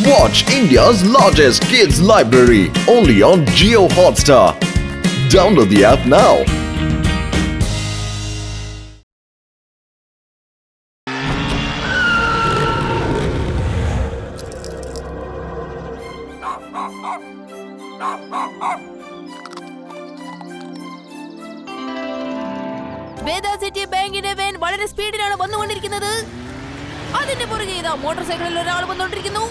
Watch India's largest kids library only on Jio Hotstar. Download the app now. Veda City Bank in a van, വളരെ സ്പീഡിലാണ് വന്നുകൊണ്ടിരിക്കുന്നത്. അതിന്റെ പുറകെ ഇതാ motor സൈക്കിളിൽ ഒരാൾ വന്നുകൊണ്ടിരിക്കുന്നു.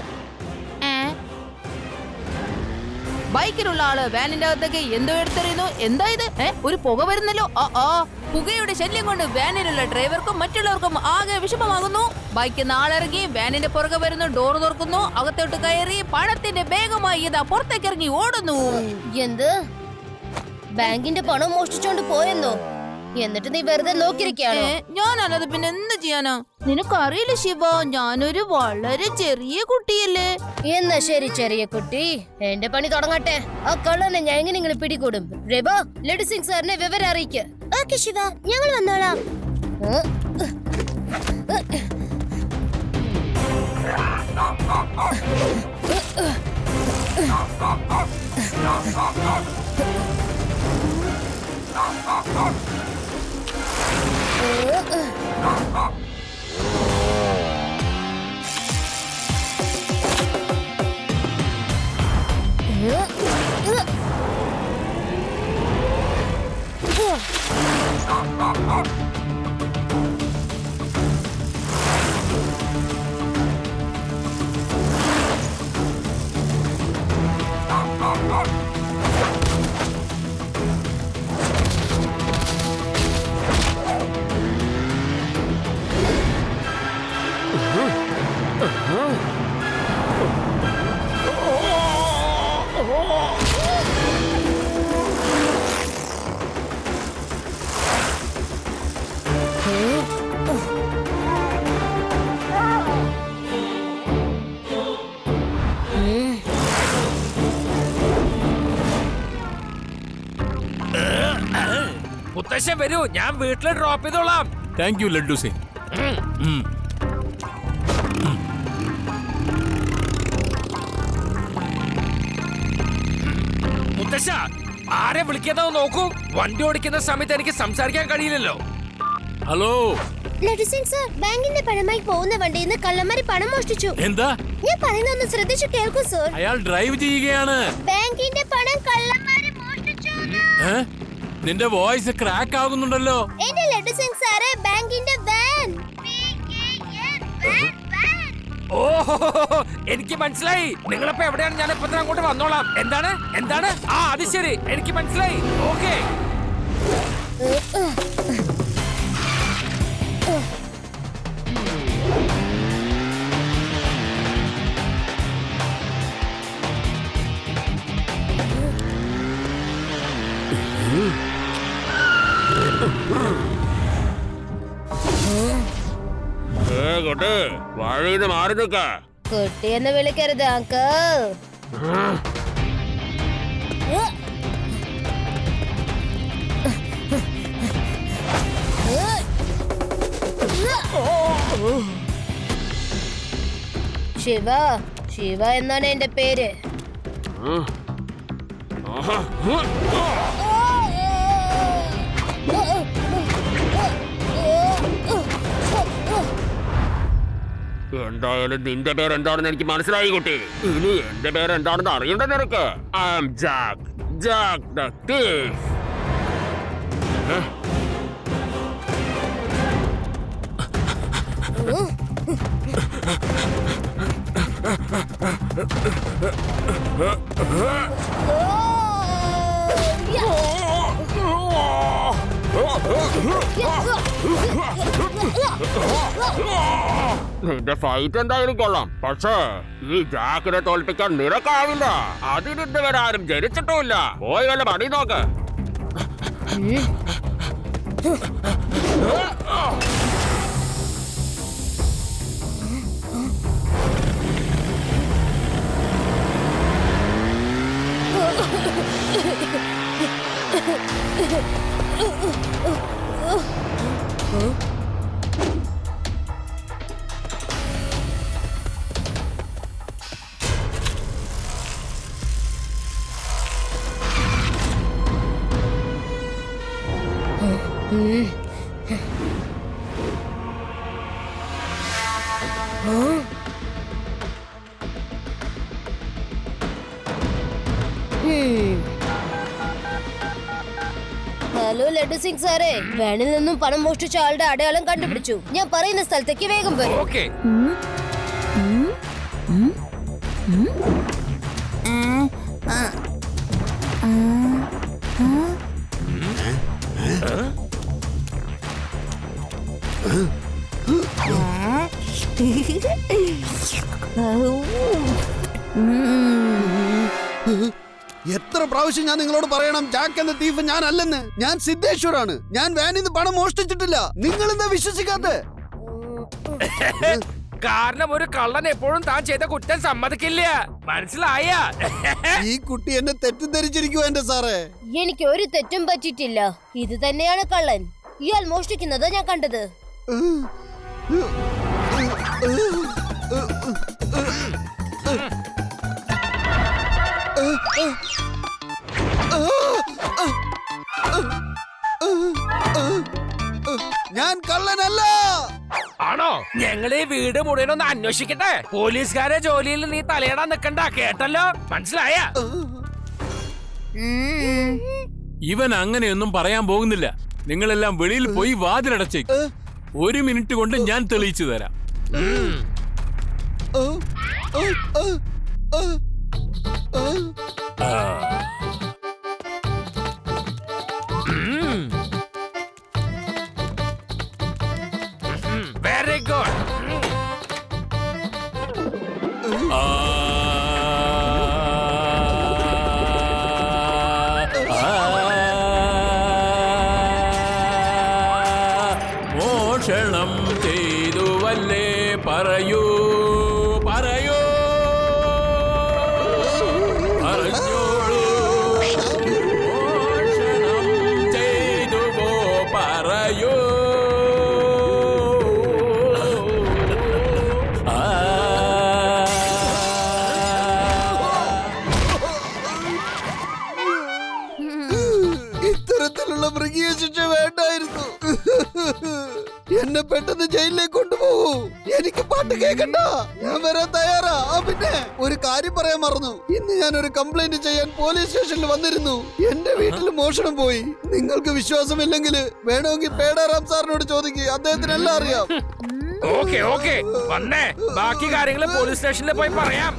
ബൈക്കിലുള്ള ആള് വാനിന്റെ അകത്തേക്ക് എന്തോ എടുത്തെറിയുന്നു. എന്താ ഇത്? ഒരു പുക വരുന്നല്ലോ. പുകയുടെ ശല്യം കൊണ്ട് വാനിലുള്ള ഡ്രൈവർക്കും മറ്റുള്ളവർക്കും ആകെ വിഷമമാകുന്നു. ബൈക്കിൽ നിന്ന് ആളിറങ്ങി വാനിന്റെ പുറകെ വരുന്നു. ഡോർ തുറക്കുന്നു. അകത്തോട്ട് കയറി പണത്തിന്റെ വേഗമായി ഇതാ പുറത്തേക്ക് ഇറങ്ങി ഓടുന്നു. എന്ത്? ബാങ്കിന്റെ പണം മോഷ്ടിച്ചോണ്ട് പോയെന്നോ? എന്നിട്ട് നീ വെറുതെ നോക്കിയിരിക്കാണോ? ഞാനല്ലാതെ പിന്നെ എന്ത് ചെയ്യാനാ? നിനക്കറിയില്ല ശിവ, ഞാനൊരു വളരെ ചെറിയ കുട്ടിയല്ലേ. എന്നാ ശരി ചെറിയ കുട്ടി, എന്റെ പണി തുടങ്ങട്ടെ. ആ കള്ളനെ ഞാൻ എങ്ങനെയെങ്കിലും പിടികൂടും. രേബ, ലഡു സിംഗ് സാറിനെ വിവരം അറിയിക്ക്. ഓക്കേ ശിവ, ഞങ്ങൾ വന്നോളാം. മുത്തശ്ശൻ വരൂ, ഞാൻ വീട്ടിൽ ഡ്രോപ്പ് ചെയ്തോളാം. Thank you laddu Singh. മുത്തശ്ശ, ആരെ വിളിക്കാതാവും നോക്കൂ. വണ്ടി ഓടിക്കുന്ന സമയത്ത് എനിക്ക് സംസാരിക്കാൻ കഴിയില്ലല്ലോ. ഹലോ ലഡു സിംഗ് സാർ, ബാങ്കിന്റെ പണമായി പോകുന്ന വണ്ടിയിൽ നിന്ന് കള്ളന്മാര് പണം മോഷ്ടിച്ചു. എന്താ? ഞാൻ പറയുന്നൊന്ന് ശ്രദ്ധിച്ചു കേൾക്കൂ സർ. അയാൾ ഡ്രൈവ് ചെയ്യുകയാണ്. ബാങ്കിന്റെ പണം കള്ളന്മാര് മോഷ്ടിച്ചു. നിന്റെ വോയിസ് ക്രാക്ക് ആകുന്നുണ്ടല്ലോ. എന്റെ ലഡു സിംഗ് സാറേ, ബാങ്കിന്റെ വാൻ. ഓഹോ, എനിക്ക് മനസ്സിലായി. നിങ്ങളിപ്പോ എവിടെയാണ്? ഞാൻ ഇപ്പൊ അങ്ങോട്ട് വന്നോളാം. എന്താണ് എന്താണ്? അത് ശരി, എനിക്ക് മനസ്സിലായി. ഓക്കെ. വഴിന്ന് മാറി നിൽക്ക. കുട്ടിയെന്ന് വിളിക്കരുത് അങ്കിൾ. ശിവ, ശിവ എന്നാണ് എന്റെ പേര്. എന്തായാലും നിന്റെ പേരെന്താണെന്ന് എനിക്ക് മനസ്സിലായി കുട്ടി. ഇനി എന്റെ പേരെന്താണെന്ന് അറിയണ്ട നിനക്ക്. I am Jack, Jack the thief. നിന്റെ ഫൈറ്റ് എന്തായാലും കൊള്ളാം, പക്ഷേ ഈ ജാക്കിനെ തോൽപ്പിക്കാൻ നിനക്കാവില്ല. അതിനിന്ന് വരെ ആരും ജനിച്ചിട്ടുമില്ല. പോയി വല്ല പണി നോക്ക്. ഉം. ഹലോ ലഡു സിംഗ് സാറേ, വാനിൽ നിന്നും പണം മോഷ്ടിച്ച ആളുടെ അടയാളം കണ്ടുപിടിച്ചു. ഞാൻ പറയുന്ന സ്ഥലത്തേക്ക് വേഗം വരും. ഓക്കെ. എത്ര പ്രാവശ്യം ഞാൻ നിങ്ങളോട് പറയണം, ജാക്ക് എന്ന തീഫ് ഞാൻ അല്ലെന്ന്. ഞാൻ സിദ്ധേശ്വറാണ്. ഞാൻ വാനിൽ നിന്ന് പണം മോഷ്ടിച്ചിട്ടില്ല. നിങ്ങൾ എന്താ വിശ്വസിക്കാത്തെ? കാരണം ഒരു കള്ളൻ എപ്പോഴും താൻ ചെയ്ത കുറ്റം സമ്മതിക്കില്ല. മനസ്സിലായ? ഈ കുട്ടി എന്നെ തെറ്റിദ്ധരിച്ചിരിക്കുവോ എന്റെ സാറേ? എനിക്ക് ഒരു തെറ്റും പറ്റിയിട്ടില്ല. ഇത് തന്നെയാണ് കള്ളൻ. ഇയാൾ മോഷ്ടിക്കുന്നത് ഞാൻ കണ്ടത്. ഞാൻ കള്ളനല്ല. ആണോ? ഞങ്ങൾ ഈ വീട് മുഴുവൻ ഒന്ന് അന്വേഷിക്കട്ടെ. പോലീസുകാരെ ജോലിയിൽ നീ തലയിടാൻ നിക്കണ്ട, കേട്ടല്ലോ? മനസ്സിലായ? ഇവൻ അങ്ങനെയൊന്നും പറയാൻ പോകുന്നില്ല. നിങ്ങളെല്ലാം വെളിയിൽ പോയി വാതിലടച്ചേക്ക്. 1 മിനിറ്റ് കൊണ്ട് ഞാൻ തെളിയിച്ചു തരാം. Very good. മോഷണം ചെയ്തുവല്ലേ പറയൂ, പറയൂ, പറഞ്ഞോളൂ. മോഷണം ചെയ്തുവോ പറയൂ. ഇത്തരത്തിലുള്ള മൃഗീയ ശിക്ഷ വേണ്ടായിരുന്നു. എന്നെ പെട്ടെന്ന് ജയിലിലേക്ക് കൊണ്ടുപോകൂ. എനിക്ക് പാട്ട് കേൾക്കണ്ട. ഞാൻ വരാൻ തയ്യാറാ. പിന്നെ ഒരു കാര്യം പറയാൻ മറന്നു. ഇന്ന് ഞാൻ ഒരു കംപ്ലൈന്റ് ചെയ്യാൻ പോലീസ് സ്റ്റേഷനിൽ വന്നിരുന്നു. എന്റെ വീട്ടിൽ മോഷണം പോയി. നിങ്ങൾക്ക് വിശ്വാസമില്ലെങ്കിൽ വേണമെങ്കിൽ പേടാറാം സാറിനോട് ചോദിക്കുക. അദ്ദേഹത്തിന് എല്ലാം അറിയാം. ഓക്കെ ഓക്കെ, വന്നേ. ബാക്കി കാര്യങ്ങൾ പോലീസ് സ്റ്റേഷനിൽ പോയി പറയാം.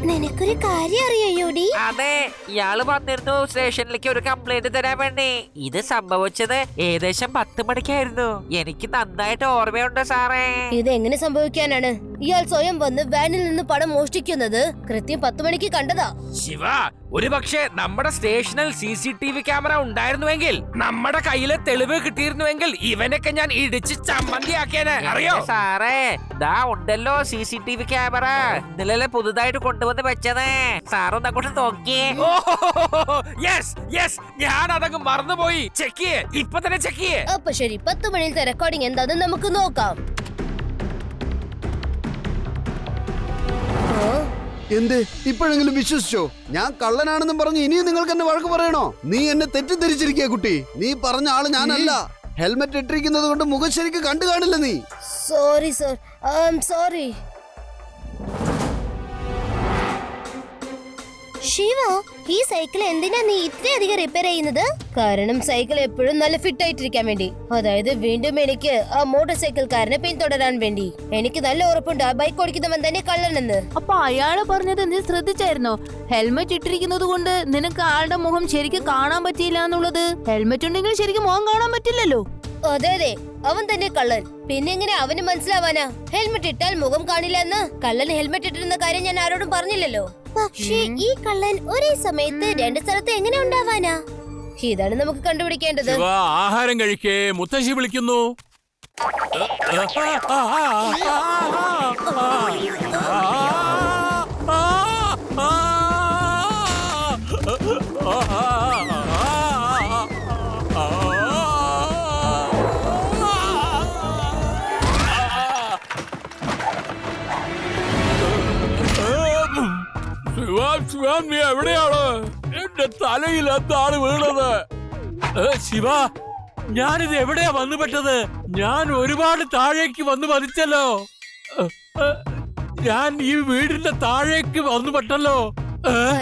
നിനക്കൊരു കാര്യം അറിയോടി? അതെ, ഇയാള് വന്നിരുന്നു സ്റ്റേഷനിലേക്ക് ഒരു കംപ്ലൈന്റ് തരാൻ വേണ്ടി. ഇത് സംഭവിച്ചത് ഏകദേശം 10 മണിക്കായിരുന്നു. എനിക്ക് നന്നായിട്ട് ഓർമ്മയുണ്ട് സാറേ. ഇത് എങ്ങനെ സംഭവിക്കാനാണ്? ഇയാൾ സ്വയം വന്ന് വാനിൽ നിന്ന് പണം മോഷ്ടിക്കുന്നത് കൃത്യം 10 മണിക്ക് കണ്ടതാ. ശിവ, ഒരു പക്ഷേ നമ്മുടെ സ്റ്റേഷനിൽ CCTV ക്യാമറ ഉണ്ടായിരുന്നുവെങ്കിൽ, നമ്മുടെ കയ്യില് തെളിവ് കിട്ടിയിരുന്നുവെങ്കിൽ ഇവനൊക്കെ ഞാൻ ഇടിച്ച് ചമ്മന്തിയാക്കിയേനെ. അറിയോ സാറേ, ദാ ഉണ്ടല്ലോ CCTV ക്യാമറ. ഇന്നലെ പുതുതായിട്ട് കൊണ്ടുവന്ന് വെച്ചത്. സാറൊന്ന് അങ്ങോട്ട് നോക്കിയേ. യെസ് യെസ്, ഞാൻ അതങ്ങ് മറന്നുപോയി. ചെക്ക് ചെയ്യേ, ഇപ്പൊ തന്നെ ചെക്ക് ചെയ്യേ. അപ്പൊ ശരി, 10 മണിയിലത്തെ റെക്കോർഡിംഗ് എന്താന്ന് നമുക്ക് നോക്കാം. എന്ത്, ഇപ്പോഴെങ്കിലും വിശ്വസിച്ചോ? ഞാൻ കള്ളനാണെന്നും പറഞ്ഞ് ഇനിയും നിങ്ങൾക്ക് എന്നെ വഴക്ക് പറയണോ? നീ എന്നെ തെറ്റിദ്ധരിച്ചിരിക്കുക കുട്ടി. നീ പറഞ്ഞ ആള് ഞാനല്ല. ഹെൽമെറ്റ് ഇട്ടിരിക്കുന്നത് കൊണ്ട് മുഖം ശരിക്ക് കണ്ടു കാണില്ല നീ. Sorry sir, I am sorry. Shiva, ഈ സൈക്കിൾ എന്തിനാ നീ ഇത്രയധികം റിപ്പയർ ചെയ്യുന്നത്? കാരണം സൈക്കിൾ എപ്പോഴും നല്ല ഫിറ്റ് ആയിട്ടിരിക്കാൻ വേണ്ടി. അതായത് വീണ്ടും എനിക്ക് ആ മോട്ടോർ സൈക്കിൾക്കാരനെ പിന്തുടരാൻ വേണ്ടി. എനിക്ക് നല്ല ഉറപ്പുണ്ട് ആ ബൈക്ക് ഓടിക്കുന്നവൻ തന്നെ കള്ളനെന്ന്. അപ്പൊ അയാള് പറഞ്ഞത് നീ ശ്രദ്ധിച്ചായിരുന്നോ? ഹെൽമെറ്റ് ഇട്ടിരിക്കുന്നത് കൊണ്ട് നിനക്ക് ആളുടെ മുഖം ശരിക്കും കാണാൻ പറ്റിയില്ല എന്നുള്ളത്. ഹെൽമെറ്റ് ഉണ്ടെങ്കിൽ ശരിക്കും മുഖം കാണാൻ പറ്റില്ലല്ലോ. അതെ അതെ, അവൻ തന്നെ കള്ളൻ. പിന്നെ എങ്ങനെ അവന് മനസ്സിലാവാനാ? ഹെൽമെറ്റ് ഇട്ടാൽ മുഖം കാണില്ല എന്ന്. കള്ളൻ ഹെൽമെറ്റ് ഇട്ടിരുന്ന കാര്യം ഞാൻ ആരോടും പറഞ്ഞില്ലല്ലോ. പക്ഷേ ഈ കള്ളൻ ഒരേ സമയത്ത് 2 സ്ഥലത്ത് എങ്ങനെ ഉണ്ടാവാനാ? ഇതാണ് നമുക്ക് കണ്ടുപിടിക്കേണ്ടത്. ശിവ, ആഹാരം കഴിക്കേ. മുത്തശ്ശി വിളിക്കുന്നു. ശിവാൻ, നീ എവിടെയാണ്? എന്റെ തലയിൽ എന്താണ് വീണത്? ശിവ, ഞാനിത് എവിടെയാ വന്നു പെട്ടത്? ഞാൻ ഒരുപാട് താഴേക്ക് വന്നു പതിച്ചല്ലോ. ഞാൻ ഈ വീടിന്റെ താഴേക്ക് വന്നു പെട്ടല്ലോ.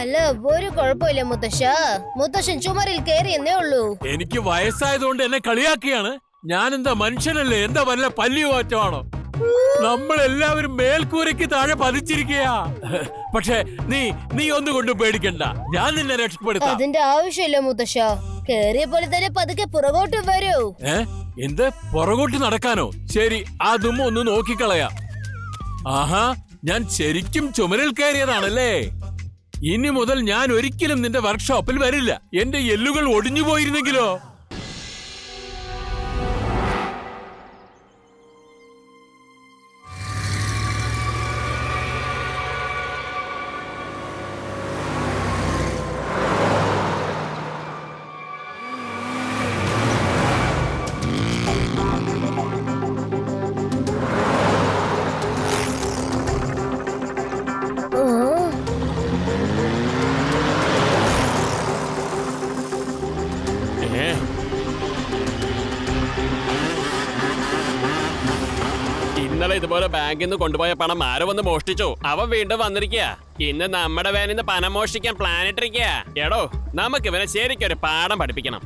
അല്ല, ഒരു കുഴപ്പമില്ല മുത്തശ്ശൻ ചുമരിൽ കയറിയെന്നേ ഉള്ളൂ. എനിക്ക് വയസ്സായതുകൊണ്ട് എന്നെ കളിയാക്കിയാണ്. ഞാൻ എന്താ മനുഷ്യനല്ലേ? എന്താ വല്ല പല്ലിയോ മാറ്റമാണോ? നമ്മളെല്ലാവരും മേൽക്കൂരയ്ക്ക് താഴെ പതിച്ചിരിക്കയാ. പക്ഷെ നീ ഒന്നുകൊണ്ടും പേടിക്കണ്ട, ഞാൻ നിന്നെ രക്ഷപ്പെടുത്താം. അതിന്റെ ആവശ്യമില്ല മുത്തശ്ശ. കേറിയ പോലെ തന്നെ പതുക്കെ പുറകോട്ട് വരൂ. എന്ത് പുറകോട്ട് നടക്കാനോ? ശരി, അതും ഒന്ന് നോക്കിക്കളയാം. ആഹാ, ഞാൻ ശരിക്കും ചുമരിൽ കയറിയതാണല്ലേ. ഇനി മുതൽ ഞാൻ ഒരിക്കലും നിന്റെ വർക്ക്ഷോപ്പിൽ വരില്ല. എന്റെ എല്ലുകൾ ഒടിഞ്ഞു പോയിരുന്നെങ്കിലോ? ഇന്നലെ ഇതുപോലെ ബാങ്കിൽ നിന്ന് കൊണ്ടുപോയ പണം ആരോ വന്ന് മോഷ്ടിച്ചു. അവൻ വീണ്ടും വന്നിരിക്കുക. ഇന്ന് നമ്മുടെ വാനിൽ നിന്ന് പണം മോഷ്ടിക്കാൻ പ്ലാൻ ഇട്ടിരിക്കുക. എടോ, നമുക്ക് ഇവനെ ശരിക്കും ഒരു പാഠം പഠിപ്പിക്കണം.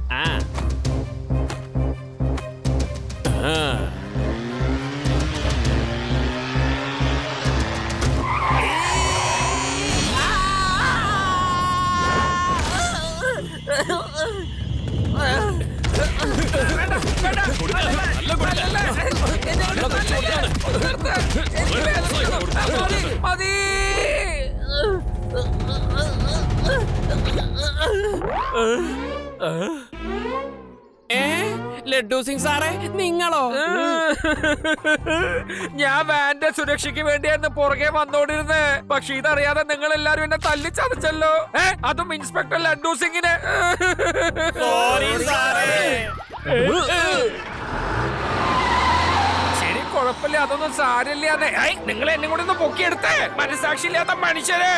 ലഡ്ഡു സിംഗ് സാറേ, നിങ്ങളോ? ഞാൻ വാന്റെ സുരക്ഷയ്ക്ക് വേണ്ടിയായിരുന്നു പുറകെ വന്നോണ്ടിരുന്നേ. പക്ഷെ ഇതറിയാതെ നിങ്ങൾ എല്ലാരും എന്നെ തല്ലി ചതച്ചല്ലോ. അതും ഇൻസ്പെക്ടർ ലഡ്ഡു സിംഗിന്. ശരി, കുഴപ്പമില്ല, അതൊന്നും സാരില്ലാതെ. നിങ്ങൾ എന്നെ കൂടെ ഒന്ന് പൊക്കിയെടുത്തേ, മനസാക്ഷി ഇല്ലാത്ത മനുഷ്യരെ.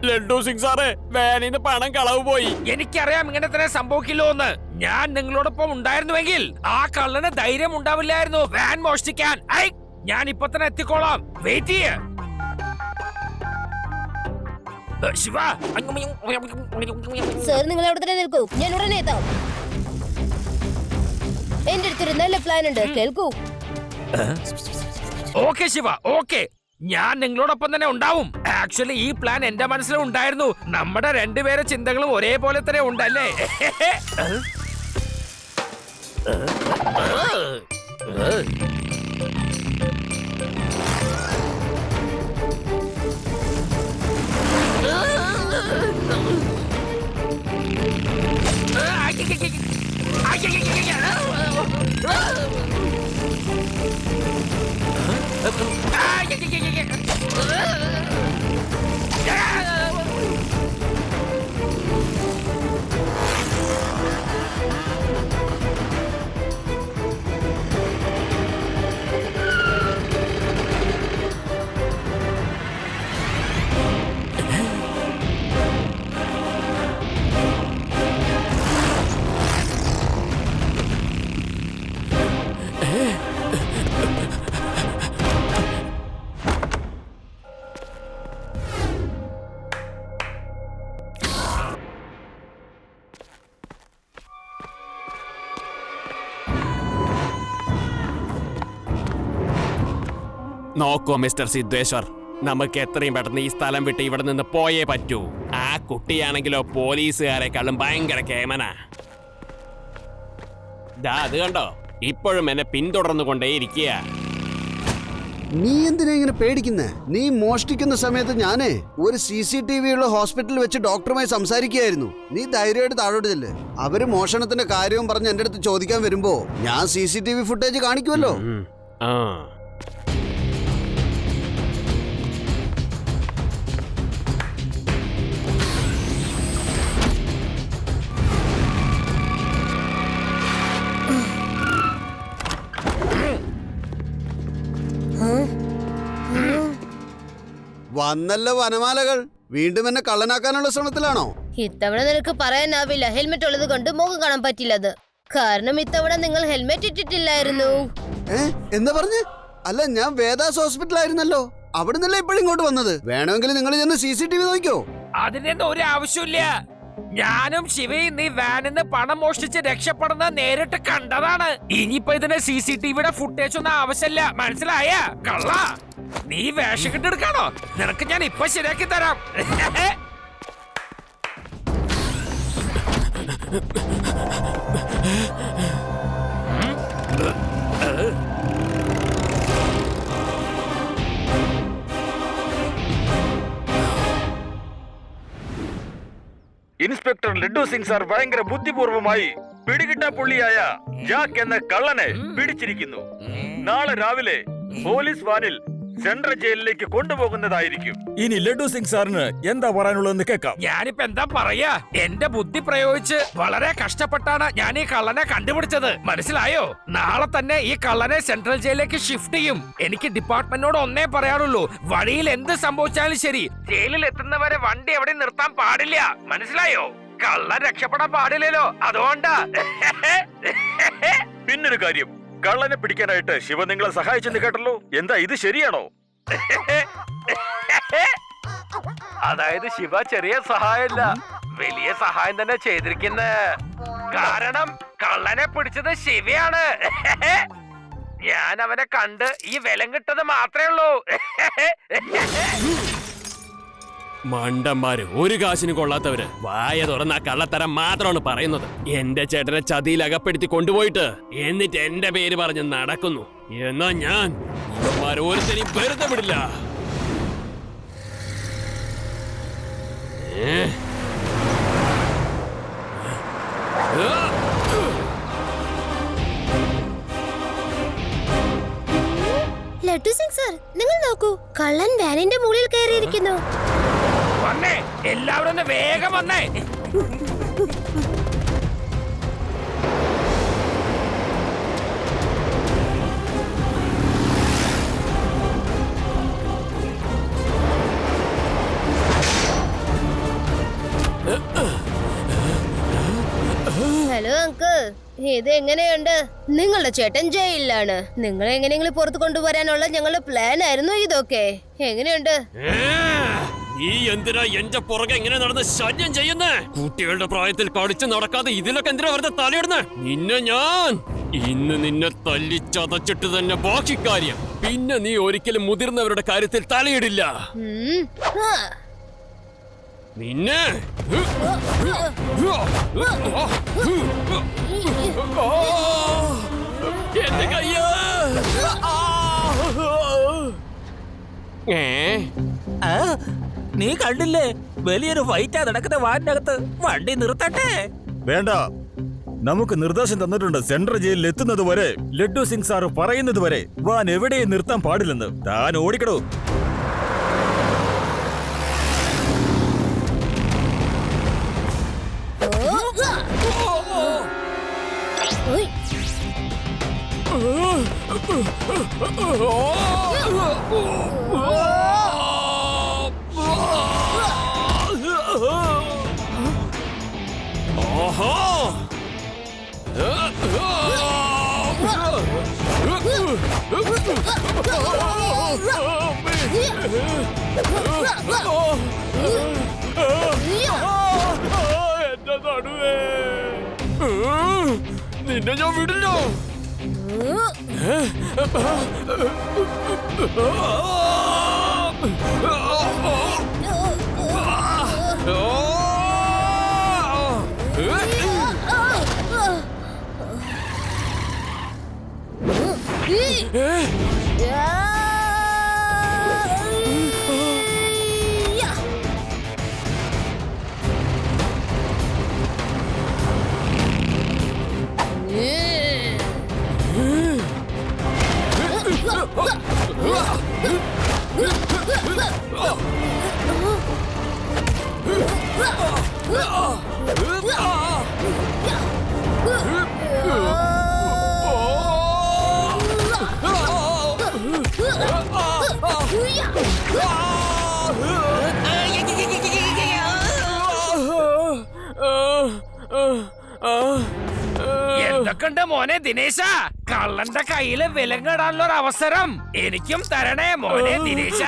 ലഡ്ഡു സിംഗ് സാറേ, വാനിന്ന് പണം കളവ് പോയി. എനിക്കറിയാം ഇങ്ങനെ തന്നെ സംഭവിക്കില്ലോ എന്ന്. ഞാൻ നിങ്ങളോടൊപ്പം ഉണ്ടായിരുന്നുവെങ്കിൽ ആ കള്ളന് ധൈര്യം ഉണ്ടാവില്ലായിരുന്നു വാൻ മോഷ്ടിക്കാൻ. ഞാൻ ഇപ്പൊ തന്നെ എത്തിക്കോളാം, വെയിറ്റ് ചെയ്യ. ശിവ, സർ, നിങ്ങൾ അവിടെ തന്നെ നിൽക്കൂ, ഞാൻ ഉടനെ എത്താം. എന്റെ അടുത്തൊരു നല്ല പ്ലാൻ ഉണ്ട്, കേൾക്കൂ. ഓക്കെ ശിവ, ഓക്കെ, ഞാൻ നിങ്ങളോടൊപ്പം തന്നെ ഉണ്ടാവും. ആക്ച്വലി ഈ പ്ലാൻ എന്റെ മനസ്സിലും ഉണ്ടായിരുന്നു. നമ്മുടെ രണ്ടുപേരെ ചിന്തകളും ഒരേപോലെ തന്നെ ഉണ്ടല്ലേ? നോക്കൂ മിസ്റ്റർ സിദ്ധേശ്വർ, നമുക്ക് എത്രയും പെട്ടെന്ന് ഈ സ്ഥലം വിട്ട് ഇവിടെ നിന്ന് പോയേ പറ്റൂ. ആ കുട്ടിയാണെങ്കിലോ പോലീസുകാരെക്കാളും ഭയങ്കര കേമനാ. അത് കണ്ടോ, ഇപ്പോഴും എന്നെ പിന്തുടർന്നു കൊണ്ടേയിരിക്കുക. നീ എന്തിനാ ഇങ്ങനെ പേടിക്കുന്നേ? നീ മോഷ്ടിക്കുന്ന സമയത്ത് ഞാനേ ഒരു CCTV ഉള്ള ഹോസ്പിറ്റലിൽ വെച്ച് ഡോക്ടറുമായി സംസാരിക്കുകയായിരുന്നു. നീ ധൈര്യമായിട്ട് താഴോട്ട് ചെല്ല്. അവര് മോഷണത്തിന്റെ കാര്യവും പറഞ്ഞ് എന്റെ അടുത്ത് ചോദിക്കാൻ വരുമ്പോ ഞാൻ CCTV ഫുട്ടേജ് കാണിക്കുമല്ലോ. ആ വന്നല്ലോ വനമാലകൾ. വീണ്ടും എന്നെ കള്ളനാക്കാനുള്ള ശ്രമത്തിലാണോ? ഇത്തവണ നിനക്ക് പറയാനാവില്ല. ഹെൽമെറ്റ് ഉള്ളത് കൊണ്ട് മുഖം കാണാൻ പറ്റില്ലത്. കാരണം ഇത്തവണ നിങ്ങൾ ഹെൽമെറ്റ് ഇട്ടിട്ടില്ലായിരുന്നു. എന്താ പറഞ്ഞ്? അല്ല, ഞാൻ വേദാസ് ഹോസ്പിറ്റലായിരുന്നല്ലോ. അവിടെ നിന്നല്ലേ ഇപ്പോഴും ഇങ്ങോട്ട് വന്നത്. വേണമെങ്കിൽ നിങ്ങൾ ചെന്ന് CCTV നോക്കിയോ. അതിനൊന്നും ഒരു ആവശ്യമില്ല. ഞാനും ശിവയും നീ വാനിന്ന് പണം മോഷ്ടിച്ച് രക്ഷപ്പെടുന്ന നേരിട്ട് കണ്ടതാണ്. ഇനിയിപ്പോ ഇതിന് CCTVയുടെ ഫുട്ടേജ് ഒന്നും ആവശ്യമില്ല, മനസ്സിലായ കള്ള? നീ വേഷം കെട്ടെടുക്കാണോ? നിനക്ക് ഞാൻ ഇപ്പൊ ശരിയാക്കി തരാം. ഇൻസ്പെക്ടർ ലഡ്ഡു സിംഗ് സാർ ഭയങ്കര ബുദ്ധിപൂർവമായി പിടികിട്ടാ പുള്ളിയായ ജാക്ക് എന്ന കള്ളനെ പിടിച്ചിരിക്കുന്നു. നാളെ രാവിലെ പോലീസ് വാനിൽ സെൻട്രൽ ജയിലിലേക്ക് കൊണ്ടുപോകുന്നതായിരിക്കും. ഇനി ലഡ്ഡു സിംഗ് സാറിന് എന്താ പറയാനുള്ളതെന്ന് കേൾക്കാം. ഞാനിപ്പോ എന്താ പറയാ, എന്റെ ബുദ്ധി പ്രയോഗിച്ച് വളരെ കഷ്ടപ്പെട്ടാണ് ഞാൻ ഈ കള്ളനെ കണ്ടുപിടിച്ചത്, മനസ്സിലായോ? നാളെ തന്നെ ഈ കള്ളനെ സെൻട്രൽ ജയിലിലേക്ക് ഷിഫ്റ്റ് ചെയ്യും. എനിക്ക് ഡിപ്പാർട്ട്മെന്റിനോട് ഒന്നേ പറയാനുള്ളൂ, വഴിയിൽ എന്ത് സംഭവിച്ചാലും ശരി ജയിലിൽ എത്തുന്നവരെ വണ്ടി എവിടെ നിർത്താൻ പാടില്ല, മനസ്സിലായോ? കള്ളൻ രക്ഷപ്പെടാൻ പാടില്ലല്ലോ, അതുകൊണ്ടാ. പിന്നൊരു കാര്യം, കള്ളനെ പിടിക്കാനായിട്ട് ശിവ നിങ്ങളെ സഹായിച്ചെന്ന് കേട്ടല്ലോ. എന്താ ഇത് ശരിയാണോ? അതായത് ശിവ ചെറിയ സഹായമല്ല, വലിയ സഹായം തന്നെ ചെയ്തിരിക്കുന്ന. കാരണം കള്ളനെ പിടിച്ചത് ശിവയാണ്. ഞാൻ അവനെ കണ്ട് ഈ വിലം കിട്ടത് മാത്രമേ ഉള്ളൂ. മണ്ടന്മാര്, ഒരു കാശിന് കൊള്ളാത്തവര്. വായ തുറന്ന കള്ളത്തരം മാത്രമാണ് പറയുന്നത്. എന്റെ ചേട്ടനെ ചതിയിൽ അകപ്പെടുത്തി കൊണ്ടുപോയിട്ട് എന്നിട്ട് എന്റെ പേര് പറഞ്ഞ് നടക്കുന്നു. എന്നാ ഞാൻ ഇവന്മാർ ഒരുത്തരും വെറുതെ വിടില്ല. ലഡ്ഡു സിംഗ് സർ, നിങ്ങൾ നോക്കൂ, കള്ളൻ വാനിന്റെ മുകളിൽ കയറിയിരിക്കുന്നു. വന്നേ, എല്ലാവരും ഒന്ന് വേഗം വന്നേ. ഹലോ അങ്കിൾ, ഇത് എങ്ങനെയുണ്ട്? നിങ്ങളുടെ ചേട്ടൻ ജയിലിലാണ്. നിങ്ങളെ എങ്ങനെയെങ്കിലും പുറത്ത് കൊണ്ടുവരാനുള്ള ഞങ്ങളുടെ പ്ലാൻ ആയിരുന്നു ഇതൊക്കെ. എങ്ങനെയുണ്ട്? നീ എന്തിനാ എന്റെ പുറകെ എങ്ങനെ നടന്ന് ശല്യം ചെയ്യുന്നേ? കുട്ടികളുടെ പ്രായത്തിൽ കളിച്ച് നടക്കാതെ ഇതിലൊക്കെ എന്തിനാ വെറുതെ തലയിടുന്നേ? ഇന്ന് നിന്നെ തല്ലിച്ചതച്ചിട്ട് തന്നെ ബാക്കി കാര്യം. പിന്നെ നീ ഒരിക്കലും മുതിർന്നവരുടെ കാര്യത്തിൽ തലയിടില്ല. നിന്നെ എന്റെ കയ്യ. നീ കണ്ടില്ലേ, വലിയൊരു ഫൈറ്റാ നടക്കുന്ന വാനിനകത്ത്. വണ്ടി നിർത്തട്ടെ? വേണ്ട, നമുക്ക് നിർദ്ദേശം തന്നിട്ടുണ്ട്. സെൻട്രൽ ജയിലിൽ എത്തുന്നത് വരെ, ലഡ്ഡു സിംഗ് സാർ പറയുന്നത് വരെ വാൻ എവിടെയും നിർത്താൻ പാടില്ലെന്ന്. താൻ ഓടിക്കടോ. എന്റെ നടുവേ, നിന്നെ ഞാൻ വിടില്ല. എന്തൊക്കെയുണ്ട് മോനെ ദിനേശ? കള്ളന്റെ കയ്യില് വിലങ്ങിടാനുള്ള ഒരു അവസരം എനിക്കും തരണേ മോനെ ദിനേശ.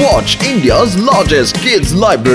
Watch India's largest kids library.